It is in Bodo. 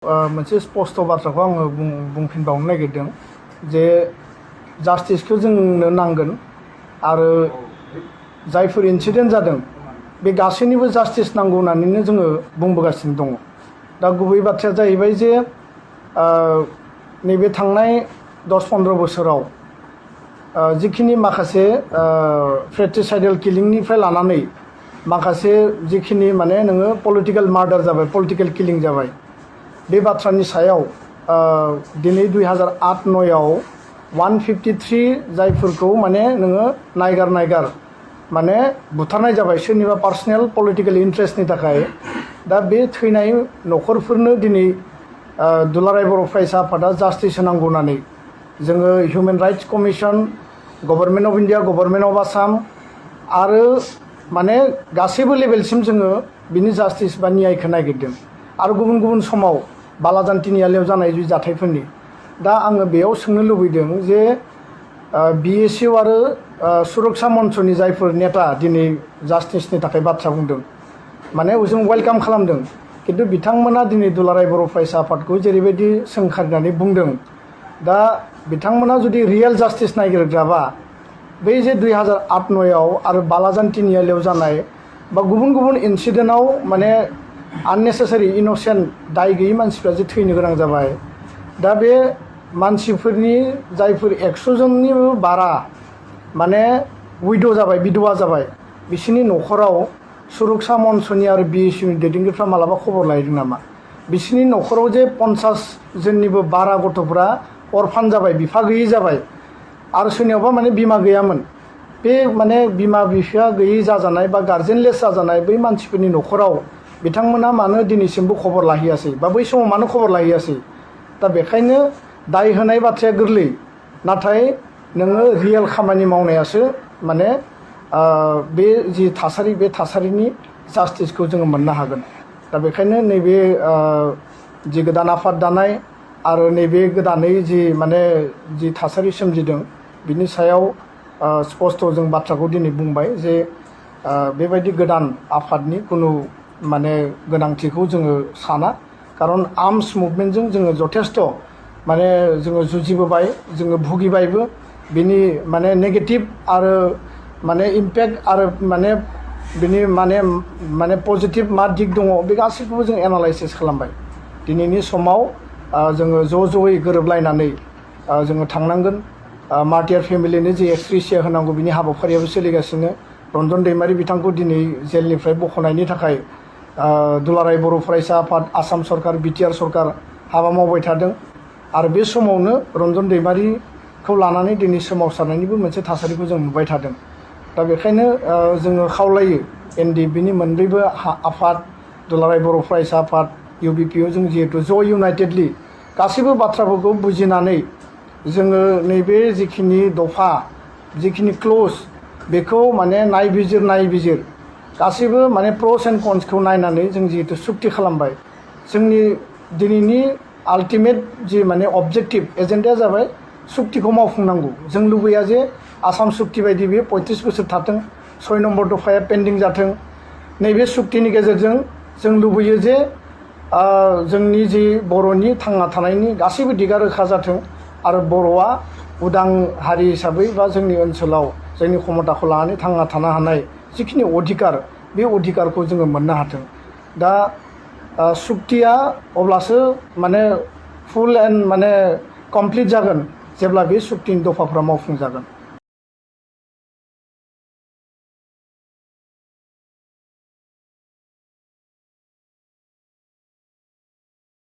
मोनसे स्पष्ट बाथ्राखौ आङो बुंफिनबावनो नागिरदों जे जास्टिसखौ जोंनो नांगोन आरो जायफोर इन्सिडेन्ट जादों बे गासैनिबो जास्टिस नांगौ होननानैनो जोङो बुंबोगासिनो दङ। दा गुबै बाथ्राया जाहैबाय जे नैबे थांनाय 10-15 बोसोराव जिखिनि माखासे फ्रेट्रिसाइडेल किलिंनिफ्राय लानानै माखासे जिखिनि माने नोङो पलिटिकेल मार्डार जाबाय, पलिटिकेल किलिं जाबाय, बे बाथ्रानि सायाव दिनै 2008-09आव 153 जायफोरखौ माने नोङो नायगार माने बुथारनाय जाबाय सोरनिबा पार्सनेल पलिटिकेल इन्ट्रेस्टनि थाखाय। दा बे थैनाय न'खरफोरनो दिनै दुलाराय बर' फरायसा आफादा जास्टिस होनांगौ होननानै जोङो human rights commission, government of India, government of Assam आरो माने गासैबो लेभेलसिम जोङो बिनि जास्टिस बा न्यायखौ नागिरदों। आरो गुबुन गुबुन समाव बालाजान तिनिआलियाव जानाय जि जाथायफोरनि दा आङो बेयाव सोंनो लुबैदों जे BSU आरो सुरक्षा मन्चनि जायफोर नेता दिनै जास्टिसनि थाखाय बाथ्रा बुंदों, माने जों वेलकाम खालामदों, किन्तु बिथांमोना दिनै दुलाराय बर' फरायसा आफादखौ जेरैबायदि सोंखारिनानै बुंदों, दा बिथांमोना जुदि रियेल जास्टिस नागिरग्राबा बै जे 2008-09आव आरो बालाजान तिनिआलियाव जानाय बा गुबुन गुबुन इन्सिडेन्टआव माने आननेसेसारि इन'सेन्ट दाय गैयै मानसिफ्रा जे थैनो गोनां जाबाय, दा बे मानसिफोरनि जायफोर 100 जननिबो बारा माने उइद' जाबाय, बिधवा जाबाय, बिसोरनि न'खराव सुरक्षा मन्चनि आरो BSUनि दैदेनगिरिफ्रा मालाबा खबर लाहैदों नामा? बिसोरनि न'खराव जे 50 जननिबो बारा गथ'फ्रा अरफान जाबाय, बिफा गैयै जाबाय, आरो सोरनियावबा माने बिमा गैयामोन, बे माने बिमा बिफा गैयै जाजानाय बा गार्जेनलेस जाजानाय बै मानसिफोरनि न'खराव बिथांमोना मानो दिनैसिमबो खबर लाहैयासै बा बै समाव मानो खबर लाहैयासै? दा बेखायनो दाय होनाय बाथ्राया गोरलै, नाथाय नोङो रियेल खामानि मावनायासो माने बे जि थासारि, बे थासारिनि जास्टिसखौ जोङो मोननो हागोन। दा बेखायनो नैबे जि गोदान आफाद दानाय आरो नैबे गोदानै जि थासारि सोमजिदों बिनि सायाव स्पष्ट जों बाथ्राखौ दिनै बुंबाय जे बेबायदि गोदान आफादनि कुनु माने गोनांथिखौ जोङो साना, खारन आर्मस मुभमेन्टजों जोङो जथेस्थ माने जोङो जुजिबोबाय, जोङो भुगिबायबो, बिनि माने नेगेटिभ आरो माने इम्पेक्ट आरो माने बिनि माने पजिटिभ मा दिग दङ बे गासैखौबो जों एनालाइसिस खालामबाय। दिनैनि समाव जोङो ज'यै गोरोबलायनानै जोङो थांनांगोन। मार्टियार फेमिलिनो जि एक्सग्रेसिया होनांगौ बिनि हाबाफारियाबो सोलिगासिनो। रन्जन दैमारि बिथांखौ दिनै जेलनिफ्राय बख'नायनि थाखाय दुलाराय बर' फरायसा आफाद, आसाम सरकार, BTR सरकार हाबा मावबाय थादों, आरो बे समावनो रन्जन दैमारिखौ लानानै दिनै सोमावसारनायनिबो मोनसे थासारिखौ जों नुबाय थादों। दा बेखायनो जोङो खावलायो NDBनि मोनब्रैबो आफाद, दुलाराय बर' फरायसा आफाद, UBPO जों जिहेतु ज' इउनाइटेडलि गासैबो बाथ्राफोरखौ बुजिनानै जोङो नैबे जिखिनि दफा, जिखिनि क्ल'ज बेखौ माने नायबिजिर गासैबो माने प्र'स एन्ड कन्सखौ नायनानै जों जिहेतु सुक्ति खालामबाय। जोंनि दिनैनि आल्टिमेट जि माने अबजेक्टिभ एजेन्डाया जाबाय सुक्तिखौ मावफुंनांगौ। जों लुबैया जे आसाम सुक्ति बायदि बे 35 बोसोर थाथों, 6 नम्बर दफाया पेन्डिं जाथों। नैबे सुक्तिनि गेजेरजों जों लुबैयो जे जोंनि जि बर'नि थांना थानायनि गासैबो दिगा रोखा जाथों, आरो बर'आ उदां हारि हिसाबै बा जोंनि ओनसोलाव जोंनि क्षमताखौ लानानै थांना थानो हानाय जिखिनि अधिकार, बे अधिकारखौ जोङो मोननो हाथों। दा सुक्तिया अब्लासो माने फुल एन्ड माने कमप्लिट जागोन जेब्ला बे सुक्तिनि दफाफ्रा मावफुंजागोन।